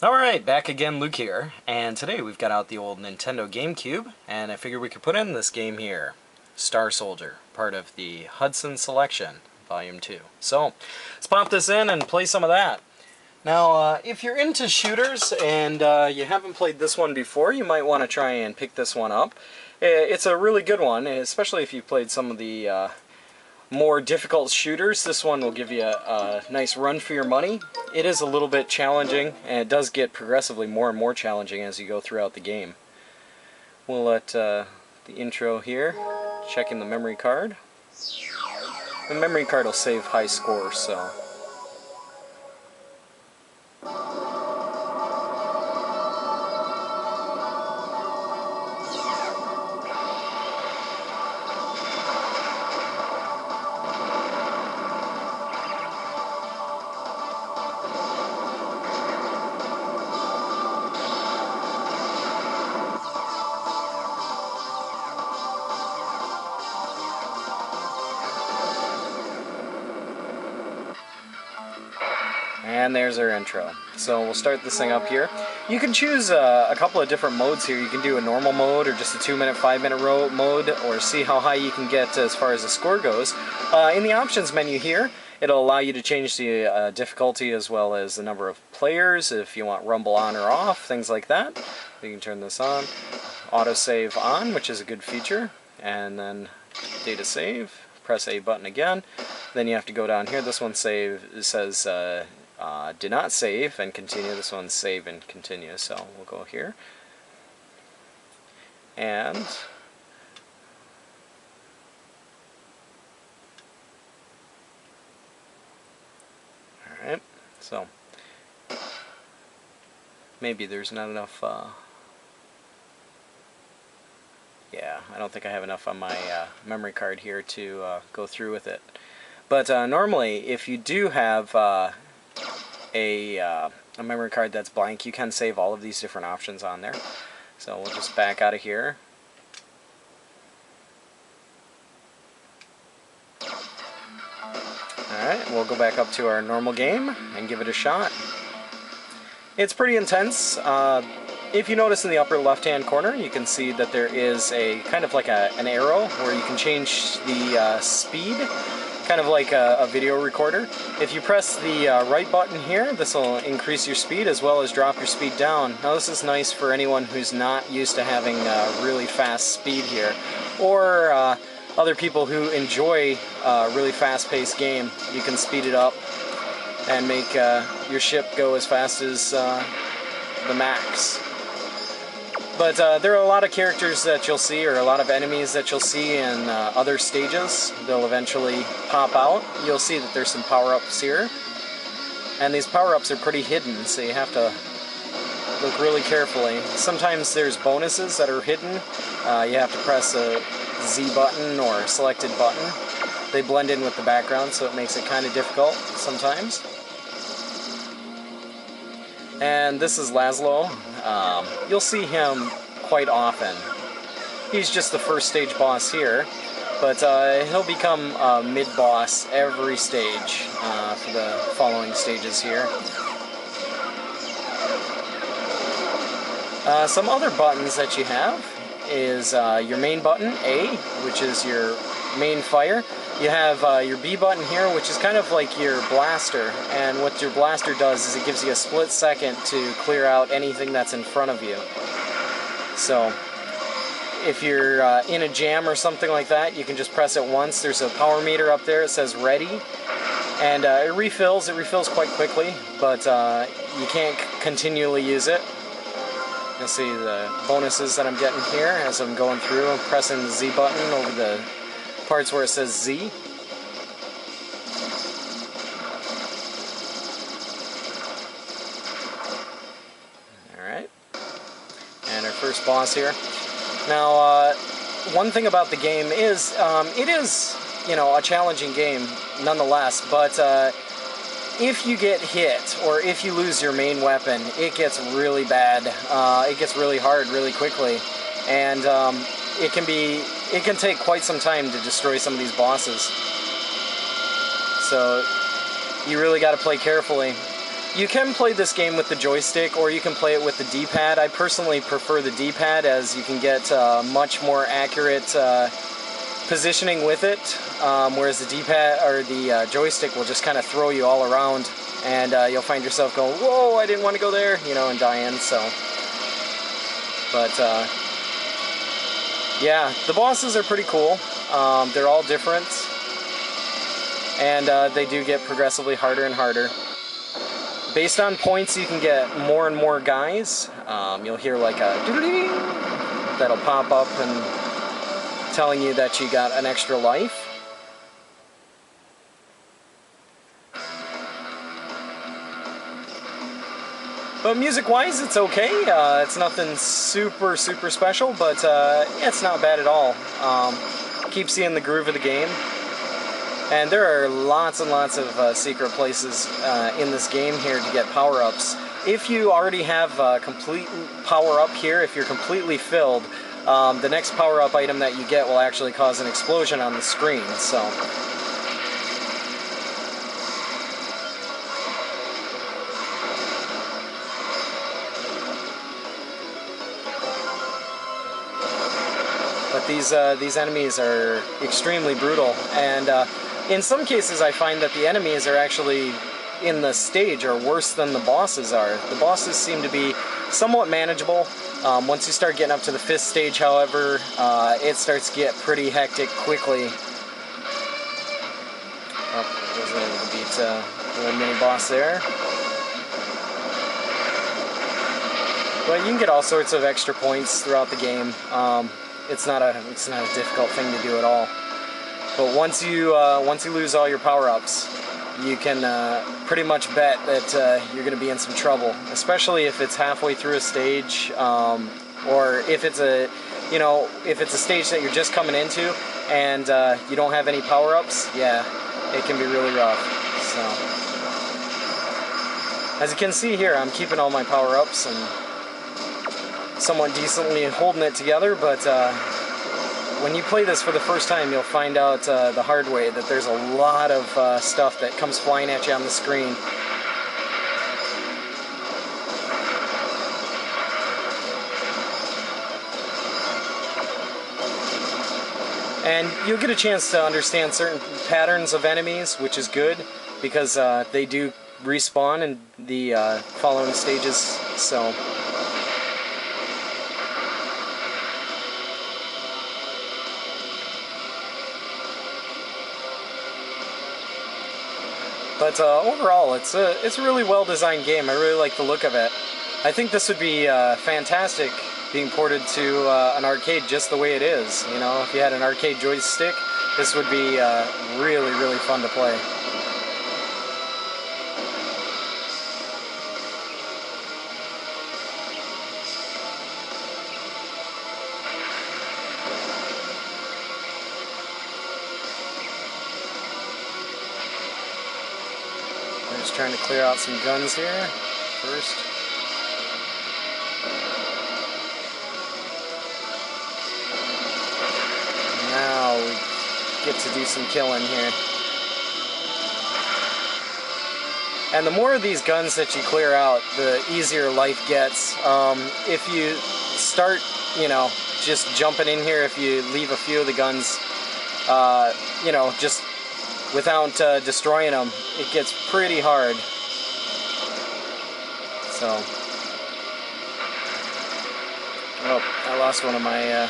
Alright, back again, Luke here, and today we've got out the old Nintendo GameCube, and I figured we could put in this game here, Star Soldier, part of the Hudson Selection, Volume 2. So, let's pop this in and play some of that. Now, if you're into shooters and you haven't played this one before, you might want to try and pick this one up. It's a really good one, especially if you've played some of the more difficult shooters. This one will give you a nice run for your money. It is a little bit challenging, and it does get progressively more and more challenging as you go throughout the game. We'll let the intro here, check in the memory card. The memory card will save high scores, so... And there's our intro. So we'll start this thing up here. You can choose a couple of different modes here. You can do a normal mode, or just a 2-minute, 5-minute mode, or see how high you can get as far as the score goes. In the options menu here, it'll allow you to change the difficulty as well as the number of players, if you want rumble on or off, things like that. You can turn this on. Autosave on, which is a good feature. And then data save. Press A button again. Then you have to go down here. This one says do not save and continue. This one's save and continue. So we'll go here. And alright, so maybe there's not enough yeah, I don't think I have enough on my memory card here to go through with it. But normally, if you do have a memory card that's blank, you can save all of these different options on there. So we'll just back out of here. Alright, we'll go back up to our normal game and give it a shot. It's pretty intense. If you notice in the upper left-hand corner, you can see that there is a kind of like an arrow where you can change the speed, kind of like a video recorder. If you press the right button here, this will increase your speed as well as drop your speed down. Now this is nice for anyone who's not used to having really fast speed here, or other people who enjoy a really fast-paced game. You can speed it up and make your ship go as fast as the max. But there are a lot of characters that you'll see, or a lot of enemies that you'll see in other stages. They'll eventually pop out. You'll see that there's some power-ups here. And these power-ups are pretty hidden, so you have to look really carefully. Sometimes there's bonuses that are hidden. You have to press a Z button or a selected button. They blend in with the background, so it makes it kind of difficult sometimes. And this is Laszlo. You'll see him quite often. He's just the first stage boss here, but he'll become a mid-boss every stage for the following stages here. Some other buttons that you have is your main button, A, which is your main fire. You have your B button here, which is kind of like your blaster, and what your blaster does is it gives you a split second to clear out anything that's in front of you. So if you're in a jam or something like that, you can just press it once. There's a power meter up there, it says ready, and it refills quite quickly, but you can't continually use it. You'll see the bonuses that I'm getting here as I'm going through. I'm pressing the Z button over the parts where it says Z. Alright. And our first boss here. Now, one thing about the game is, it is, you know, a challenging game nonetheless, but if you get hit, or if you lose your main weapon, it gets really bad. It gets really hard really quickly. And it can take quite some time to destroy some of these bosses. So you really got to play carefully. You can play this game with the joystick, or you can play it with the D-pad. I personally prefer the D-pad, as you can get much more accurate positioning with it, whereas the D-pad or the joystick will just kind of throw you all around, and you'll find yourself going, "Whoa, I didn't want to go there," you know, and dying. So, but yeah, the bosses are pretty cool. They're all different, and they do get progressively harder and harder. Based on points, you can get more and more guys. You'll hear like a doodle-ding that'll pop up and telling you that you got an extra life. But music-wise, it's okay. It's nothing super special, but it's not bad at all. Keeps you in the groove of the game. And there are lots and lots of secret places in this game here to get power-ups. If you already have a complete power-up here, if you're completely filled, the next power-up item that you get will actually cause an explosion on the screen. So, but these enemies are extremely brutal, and in some cases I find that the enemies are actually in the stage are worse than the bosses are. The bosses seem to be somewhat manageable. Once you start getting up to the 5th stage, however, it starts to get pretty hectic quickly. Oh, wasn't able to beat the little mini-boss there. But you can get all sorts of extra points throughout the game. It's not a difficult thing to do at all. But once you lose all your power-ups, you can pretty much bet that you're going to be in some trouble, especially if it's halfway through a stage, or if it's a stage that you're just coming into and you don't have any power-ups. Yeah, it can be really rough. So, as you can see here, I'm keeping all my power-ups and somewhat decently holding it together, but when you play this for the first time, you'll find out the hard way that there's a lot of stuff that comes flying at you on the screen. And you'll get a chance to understand certain patterns of enemies, which is good, because they do respawn in the following stages, so... But overall, it's a really well-designed game. I really like the look of it. I think this would be fantastic being ported to an arcade just the way it is. You know, if you had an arcade joystick, this would be really fun to play. I'm just trying to clear out some guns here first. Now we get to do some killing here. And the more of these guns that you clear out, the easier life gets. If you start, you know, just jumping in here, if you leave a few of the guns, you know, just without destroying them, it gets pretty hard. So, oh, I lost one of my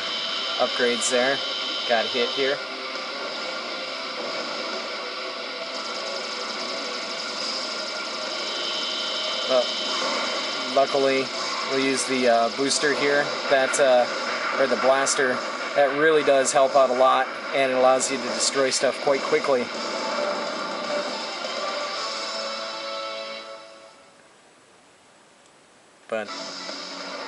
upgrades there. Got hit here. But luckily, we'll use the booster here, that or the blaster. That really does help out a lot, and it allows you to destroy stuff quite quickly. But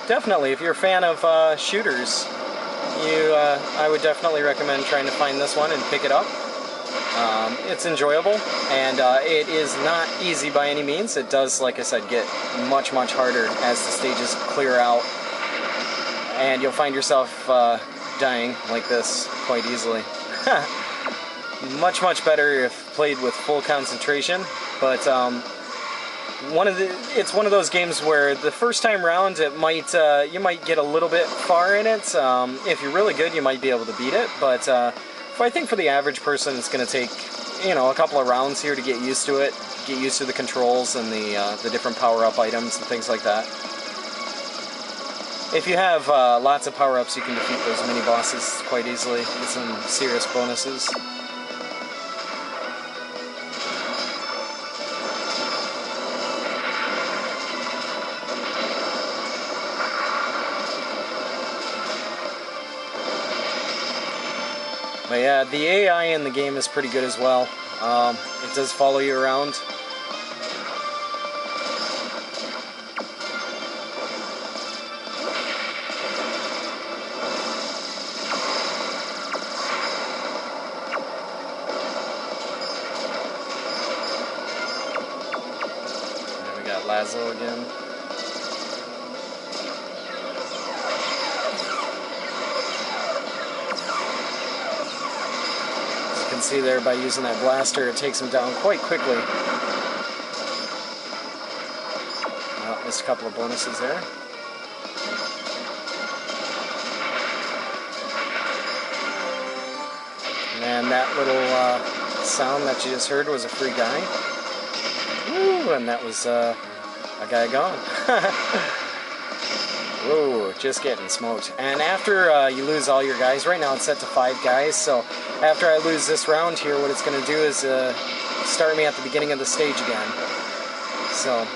definitely, if you're a fan of shooters, I would definitely recommend trying to find this one and pick it up. It's enjoyable, and it is not easy by any means. It does, like I said, get much harder as the stages clear out, and you'll find yourself dying like this quite easily. much better if played with full concentration, but it's one of those games where the first time round you might get a little bit far in it. If you're really good, you might be able to beat it, but I think for the average person, it's going to take, you know, a couple of rounds here to get used to it, get used to the controls and the different power-up items and things like that. If you have lots of power-ups, you can defeat those mini-bosses quite easily, get some serious bonuses. But yeah, the AI in the game is pretty good as well. It does follow you around. And we got Lazo again. See there, by using that blaster, it takes him down quite quickly. Well, missed a couple of bonuses there. And that little sound that you just heard was a free guy. Woo, and that was a guy gone. Whoa, just getting smoked. And after you lose all your guys, right now it's set to 5 guys, so after I lose this round here, what it's going to do is start me at the beginning of the stage again. So,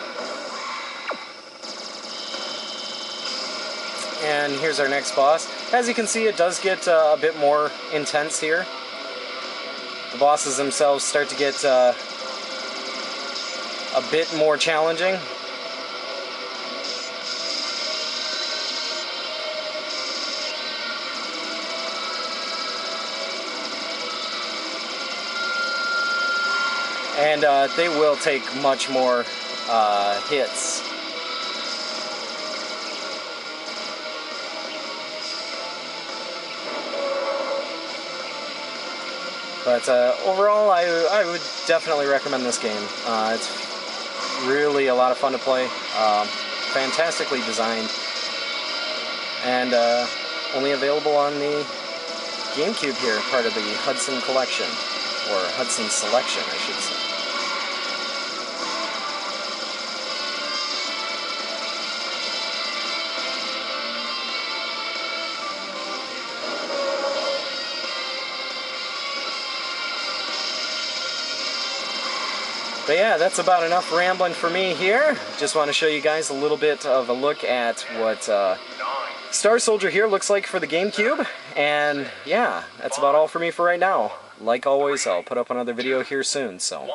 and here's our next boss. As you can see, it does get a bit more intense here. The bosses themselves start to get a bit more challenging. And they will take much more hits. But overall, I would definitely recommend this game. It's really a lot of fun to play, fantastically designed, and only available on the GameCube here, part of the Hudson Collection, or Hudson Selection, I should say. But yeah, that's about enough rambling for me here. Just want to show you guys a little bit of a look at what Star Soldier here looks like for the GameCube. And yeah, that's about all for me for right now. Like always, I'll put up another video here soon, so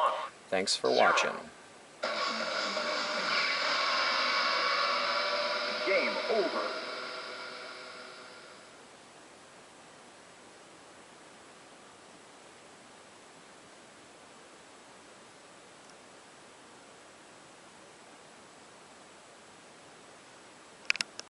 thanks for watching. Game over.